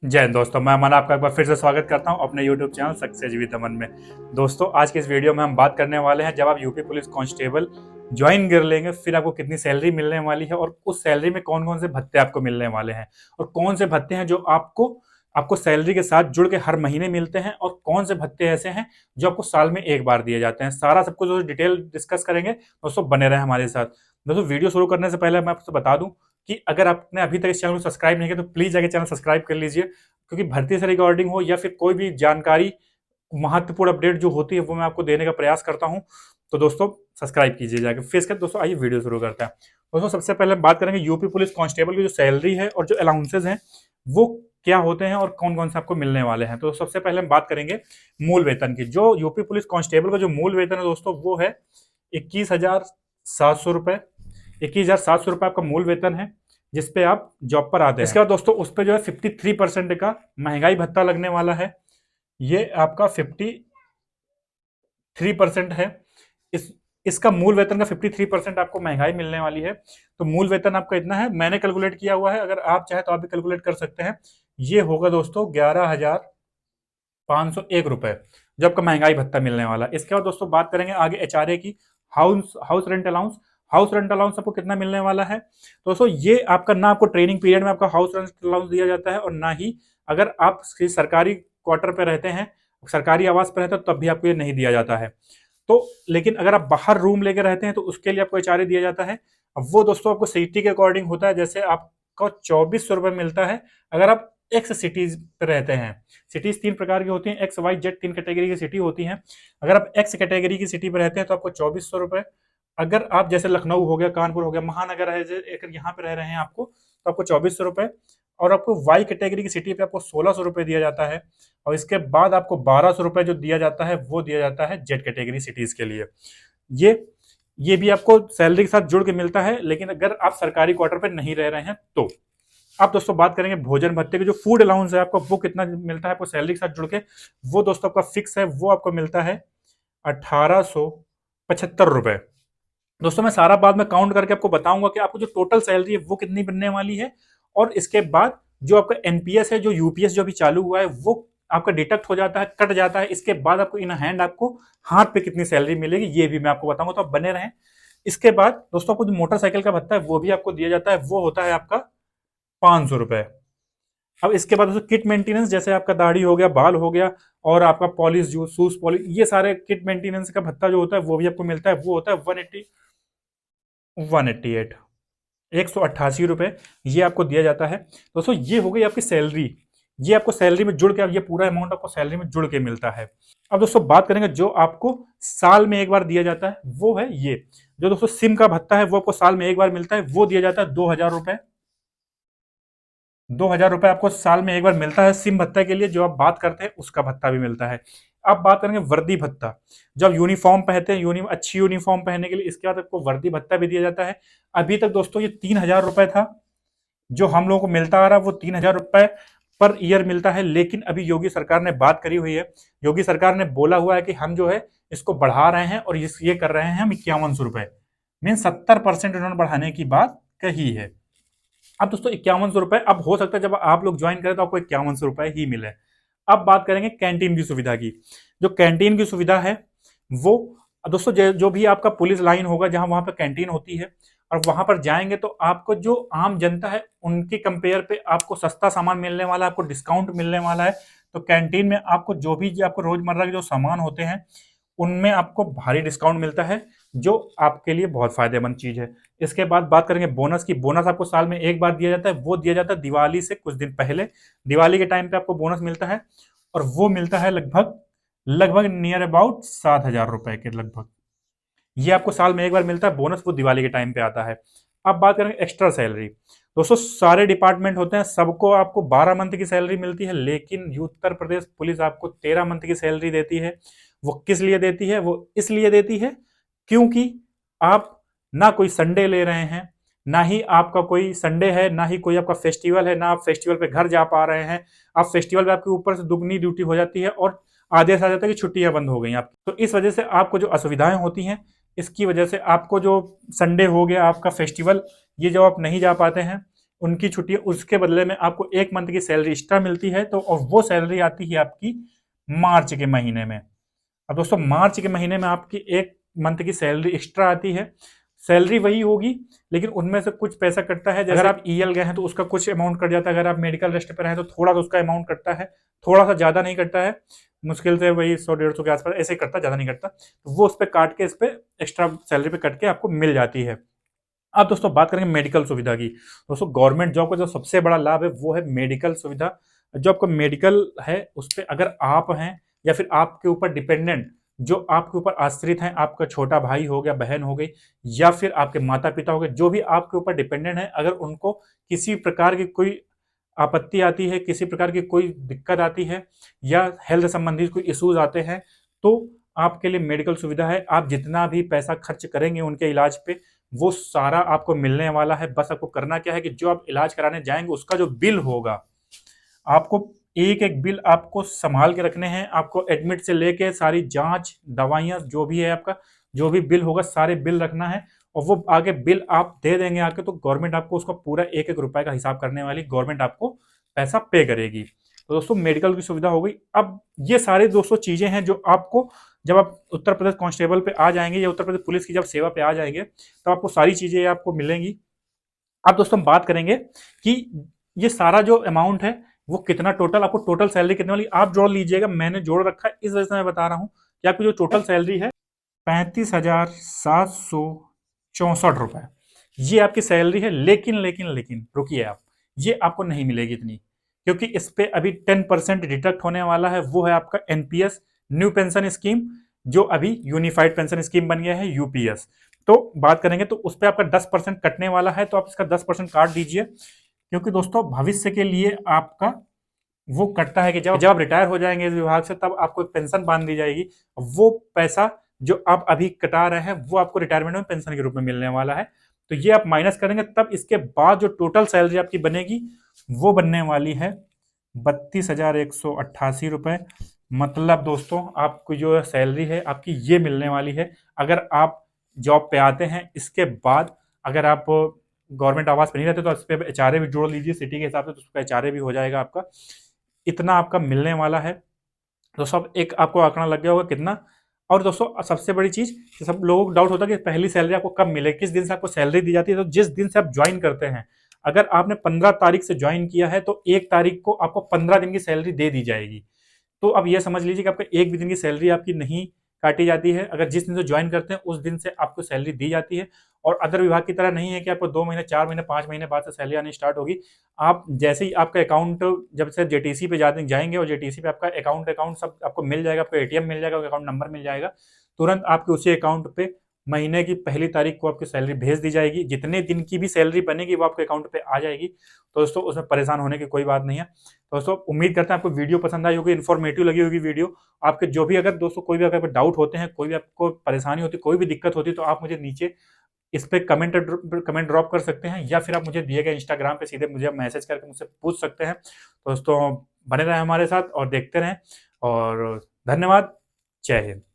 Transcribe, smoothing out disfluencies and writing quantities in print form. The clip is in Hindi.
जय हिंद दोस्तों, मैं अमन आपका एक बार फिर से स्वागत करता हूं अपने YouTube चैनल सक्सेस विद अमन में। दोस्तों, आज के इस वीडियो में हम बात करने वाले हैं, जब आप यूपी पुलिस कांस्टेबल ज्वाइन कर लेंगे फिर आपको कितनी सैलरी मिलने वाली है और उस सैलरी में कौन कौन से भत्ते आपको मिलने वाले हैं और कौन से भत्ते हैं जो आपको आपको सैलरी के साथ जुड़ के हर महीने मिलते हैं और कौन से भत्ते ऐसे हैं जो आपको साल में एक बार दिए जाते हैं। सारा सब कुछ डिटेल डिस्कस करेंगे। दोस्तों, बने रहे हमारे साथ। दोस्तों, वीडियो शुरू करने से पहले मैं आपसे बता दूं कि अगर आपने अभी तक इस चैनल को सब्सक्राइब नहीं किया तो प्लीज जाके चैनल सब्सक्राइब कर लीजिए, क्योंकि भर्ती से रिगार्डिंग हो या फिर कोई भी जानकारी, महत्वपूर्ण अपडेट जो होती है वो मैं आपको देने का प्रयास करता हूं। तो दोस्तों, सब्सक्राइब कीजिए जाके। फिर इसके दोस्तों आइए वीडियो शुरू करते हैं। दोस्तों, सबसे पहले हम बात करेंगे यूपी पुलिस कांस्टेबल की जो सैलरी है और जो अलाउंसेज हैं वो क्या होते हैं और कौन कौन से आपको मिलने वाले हैं। तो सबसे पहले हम बात करेंगे मूल वेतन की। जो यूपी पुलिस कांस्टेबल का जो मूल वेतन है दोस्तों, वो है 21,700 रुपए। 21,700 रुपए आपका मूल वेतन है जिसपे आप जॉब पर आते हैं। इसके बाद दोस्तों उस पर जो है 53% का महंगाई भत्ता लगने वाला है। ये आपका 53% है। इस इसका मूल वेतन का 53% आपको महंगाई मिलने वाली है। तो मूल वेतन आपका इतना है, मैंने कैलकुलेट किया हुआ है, अगर आप चाहे तो आप भी कैलकुलेट कर सकते हैं। ये होगा दोस्तों 11,501 रुपए जो आपका महंगाई भत्ता मिलने वाला है। इसके बाद दोस्तों बात करेंगे आगे एचआरए की। House house rent allowance. House rent allowance आपको कितना मिलने वाला है दोस्तों? ये आपका ना आपको ट्रेनिंग पीरियड में आपका हाउस रेंट अलाउंस दिया जाता है और ना ही अगर आप सरकारी क्वार्टर पे रहते हैं, सरकारी आवास पर रहते हैं, तब भी आपको ये नहीं दिया जाता है। तो लेकिन अगर आप बाहर रूम लेके रहते हैं तो उसके लिए आपको एचआरए दिया जाता है। अब वो दोस्तों आपको सिटी के अकॉर्डिंग होता है। जैसे आपको 2400 रुपये मिलता है अगर आप एक्स सिटीज पे रहते हैं। सिटीज तीन प्रकार की होती हैं, एक्स वाई जेड, तीन कैटेगरी की सिटी होती हैं। अगर आप एक्स कैटेगरी की सिटी पे रहते हैं तो आपको 2400 रुपये। अगर आप जैसे लखनऊ हो गया, कानपुर हो गया, महानगर है, अगर यहाँ पे रह रहे हैं आपको तो आपको 2400 रुपये। और आपको वाई कैटेगरी की सिटी पे आपको 1600 रुपये दिया जाता है। और इसके बाद आपको 1200 रुपये जो दिया जाता है वो दिया जाता है जेड कैटेगरी सिटीज के लिए। ये ये भी आपको सैलरी के साथ जुड़ के मिलता है, लेकिन अगर आप सरकारी क्वार्टर पे नहीं रह रहे हैं तो। अब दोस्तों बात करेंगे भोजन भत्ते की। जो फूड अलाउंस है आपको वो कितना मिलता है आपको सैलरी के साथ जुड़ के, वो दोस्तों आपका फिक्स है। वो आपको मिलता है 1875 रुपए। दोस्तों, मैं सारा बाद में काउंट करके आपको बताऊंगा कि आपको जो टोटल सैलरी है वो कितनी बनने वाली है। और इसके बाद जो आपका एनपीएस है, जो यूपीएस जो अभी चालू हुआ है, वो आपका डिडक्ट हो जाता है, कट जाता है। इसके बाद आपको इन हैंड आपको हाथ पे कितनी सैलरी मिलेगी ये भी मैं आपको बताऊंगा, तो आप बने रहें। इसके बाद दोस्तों आपको जो मोटरसाइकिल का भत्ता है वो भी आपको दिया जाता है। वो होता है आपका 500 रुपए। अब इसके बाद दोस्तों किट मेंटेनेंस, जैसे आपका दाढ़ी हो गया, बाल हो गया और आपका पॉलिश, जो शूज पॉलिश, ये सारे किट मेंटेनेंस का भत्ता जो होता है वो भी आपको मिलता है। वो होता है 188 188 रुपए। ये आपको दिया जाता है। दोस्तों, ये हो गई आपकी सैलरी। ये आपको सैलरी में जुड़ के, अब ये पूरा अमाउंट आपको सैलरी में जुड़ के मिलता है। अब दोस्तों बात करेंगे जो आपको साल में एक बार दिया जाता है, वो है ये। जो दोस्तों सिम का भत्ता है वो आपको साल में एक बार मिलता है। वो दिया जाता है 2000 रुपए। 2000 रुपए आपको साल में एक बार मिलता है सिम भत्ता के लिए। जो आप बात करते हैं उसका भत्ता भी मिलता है। अब बात करेंगे वर्दी भत्ता। जब यूनिफॉर्म पहनते हैं, अच्छी यूनिफॉर्म पहनने के लिए, इसके बाद आपको वर्दी भत्ता भी दिया जाता है। अभी तक दोस्तों ये 3000 रुपए था जो हम लोगों को मिलता आ रहा है, वो 3000 रुपए पर ईयर मिलता है। लेकिन अभी योगी सरकार ने बात करी हुई है। योगी सरकार ने बोला हुआ है कि हम जो है इसको बढ़ा रहे हैं और ये कर रहे हैं हम 5100 रुपए। मीन 70% उन्होंने बढ़ाने की बात कही है। अब दोस्तों 5100 रुपए, अब हो सकता है जब आप लोग ज्वाइन करें तो आपको 5100 रुपए ही मिले। अब बात करेंगे कैंटीन की सुविधा की। जो कैंटीन की सुविधा है वो दोस्तों जो भी आपका पुलिस लाइन होगा जहां वहां पर कैंटीन होती है, और वहां पर जाएंगे तो आपको जो आम जनता है उनके कंपेयर पे आपको सस्ता सामान मिलने वाला है, आपको डिस्काउंट मिलने वाला है। तो कैंटीन में आपको जो भी आपको रोजमर्रा के जो सामान होते हैं उनमें आपको भारी डिस्काउंट मिलता है, जो आपके लिए बहुत फायदेमंद चीज है। इसके बाद बात करेंगे बोनस की। बोनस आपको साल में एक बार दिया जाता है। वो दिया जाता है दिवाली से कुछ दिन पहले। दिवाली के टाइम पे आपको बोनस मिलता है और वो मिलता है लगभग लगभग नियर अबाउट 7,000 रुपए के लगभग। ये आपको साल में एक बार मिलता है बोनस, वो दिवाली के टाइम पे आता है। अब बात करेंगे एक्स्ट्रा सैलरी। दोस्तों सारे डिपार्टमेंट होते हैं, सबको आपको 12 मंथ की सैलरी मिलती है, लेकिन उत्तर प्रदेश पुलिस आपको 13 मंथ की सैलरी देती है। वो किस लिए देती है? वो इसलिए देती है क्योंकि आप ना कोई संडे ले रहे हैं, ना ही आपका कोई संडे है, ना ही कोई आपका फेस्टिवल है, ना आप फेस्टिवल पे घर जा पा रहे हैं। आप फेस्टिवल पे आपके ऊपर से दुगनी ड्यूटी हो जाती है और आदेश आ जाता है कि छुट्टियां बंद हो गई आप। तो इस वजह से आपको जो असुविधाएं होती हैं, इसकी वजह से आपको जो संडे हो गया, आपका फेस्टिवल, ये जब आप नहीं जा पाते हैं, उनकी छुट्टी है, उसके बदले में आपको 1 मंथ की सैलरी एक्स्ट्रा मिलती है। तो और वो सैलरी आती है आपकी मार्च के महीने में। अब दोस्तों मार्च के महीने में आपकी 1 मंथ की सैलरी एक्स्ट्रा आती है। सैलरी वही होगी, लेकिन उनमें से कुछ पैसा कटता है। जैसे अगर आप ईएल गए हैं तो उसका कुछ अमाउंट कट जाता है, अगर आप मेडिकल रेस्ट पर हैं तो थोड़ा सा उसका अमाउंट कटता है, थोड़ा सा ज्यादा नहीं कटता है, मुश्किल से वही 100-150 के आसपास ऐसे ही कटता, ज्यादा नहीं कटता। तो वो उस पर काट के, इस पे एक्स्ट्रा सैलरी पे कट के आपको मिल जाती है। अब दोस्तों बात करेंगे मेडिकल सुविधा की। दोस्तों गवर्नमेंट जॉब का जो सबसे बड़ा लाभ है वो है मेडिकल सुविधा। जो आपका मेडिकल है उस पर अगर आप हैं या फिर आपके ऊपर डिपेंडेंट, जो आपके ऊपर आश्रित हैं, आपका छोटा भाई हो गया, बहन हो गई, या फिर आपके माता पिता हो गए, जो भी आपके ऊपर डिपेंडेंट है, अगर उनको किसी प्रकार की कोई आपत्ति आती है, किसी प्रकार की कोई दिक्कत आती है या हेल्थ संबंधित कोई इश्यूज आते हैं, तो आपके लिए मेडिकल सुविधा है। आप जितना भी पैसा खर्च करेंगे उनके इलाज पे, वो सारा आपको मिलने वाला है। बस आपको करना क्या है कि जो आप इलाज कराने जाएंगे उसका जो बिल होगा, आपको एक एक बिल आपको संभाल के रखने हैं। आपको एडमिट से लेके सारी जांच, दवाइयां, जो भी है आपका, जो भी बिल होगा सारे बिल रखना है। और वो आगे बिल आप दे देंगे आके, तो गवर्नमेंट आपको उसका पूरा एक एक रुपए का हिसाब करने वाली गवर्नमेंट आपको पैसा पे करेगी। तो दोस्तों मेडिकल की सुविधा हो गई। अब ये सारे दोस्तों चीजें हैं जो आपको, जब आप उत्तर प्रदेश कांस्टेबल पे आ जाएंगे या उत्तर प्रदेश पुलिस की जब सेवा पे आ जाएंगे, तो आपको सारी चीजें आपको मिलेंगी। अब दोस्तों हम बात करेंगे कि ये सारा जो अमाउंट है वो कितना टोटल, आपको टोटल सैलरी कितने वाली आप जोड़ लीजिएगा। मैंने जोड़ रखा है, इस वजह से मैं बता रहा हूं कि आपकी जो टोटल सैलरी है 35,764 रुपए, ये आपकी सैलरी है। लेकिन लेकिन लेकिन रुकिए आप, ये आपको नहीं मिलेगी इतनी, क्योंकि इस पे अभी 10% डिडक्ट होने वाला है। वो है आपका एनपीएस, न्यू पेंशन स्कीम, जो अभी यूनिफाइड पेंशन स्कीम बन गया है, यूपीएस। तो बात करेंगे तो उस पर आपका 10% कटने वाला है, तो आप इसका 10% काट दीजिए। क्योंकि दोस्तों भविष्य के लिए आपका वो कटता है कि जब आप रिटायर हो जाएंगे इस विभाग से, तब आपको एक पेंशन बांध दी जाएगी। वो पैसा जो आप अभी कटा रहे हैं वो आपको रिटायरमेंट में पेंशन के रूप में मिलने वाला है। तो ये आप माइनस करेंगे, तब इसके बाद जो टोटल सैलरी आपकी बनेगी वो बनने वाली है 32,188 रुपए। मतलब दोस्तों आपको जो सैलरी है आपकी ये मिलने वाली है। अगर आप जॉब पे आते हैं, इसके बाद अगर आप गवर्नमेंट आवास पे नहीं रहते तो इस पे एचआरए भी जोड़ लीजिए सिटी के हिसाब से, तो उसका एचआरए भी हो जाएगा आपका। इतना आपका मिलने वाला है। तो सब एक आपको आंकड़ा लग गया होगा कितना। और दोस्तों सबसे बड़ी चीज, सब लोगों को डाउट होता है कि पहली सैलरी आपको कब मिलेगी, किस दिन से आपको सैलरी दी जाती है। तो जिस दिन से आप ज्वाइन करते हैं, अगर आपने 15 तारीख से ज्वाइन किया है तो 1 तारीख को आपको 15 दिन की सैलरी दे दी जाएगी। तो अब ये समझ लीजिए कि आपका एक भी दिन की सैलरी आपकी नहीं काटी जाती है। अगर जिस दिन से ज्वाइन करते हैं उस दिन से आपको सैलरी दी जाती है। और अदर विभाग की तरह नहीं है कि आपको 2 महीने, 4 महीने, 5 महीने बाद से सैलरी आनी स्टार्ट होगी। आप जैसे ही आपका अकाउंट, जब से जेटीसी पे जाते जाएंगे और जेटीसी पे आपका अकाउंट अकाउंट सब आपको मिल जाएगा, आपको एटीएम मिल जाएगा, अकाउंट नंबर मिल जाएगा, तुरंत आपके उसी अकाउंट पे महीने की पहली तारीख को आपकी सैलरी भेज दी जाएगी। जितने दिन की भी सैलरी बनेगी वो आपके अकाउंट पे आ जाएगी। तो दोस्तों उसमें परेशान होने की कोई बात नहीं है। तो दोस्तों उम्मीद करते हैं आपको वीडियो पसंद आई होगी, इन्फॉर्मेटिव लगी होगी वीडियो। आपके जो भी अगर दोस्तों कोई भी अगर डाउट होते हैं, कोई भी आपको परेशानी होती है, कोई भी दिक्कत होती है, तो आप मुझे नीचे इस पे कमेंट ड्रॉप कर सकते हैं, या फिर आप मुझे दिए गए इंस्टाग्राम पे सीधे मुझे मैसेज करके मुझसे पूछ सकते हैं। तो दोस्तों बने रहें हमारे साथ और देखते रहें। और धन्यवाद। जय हिंद।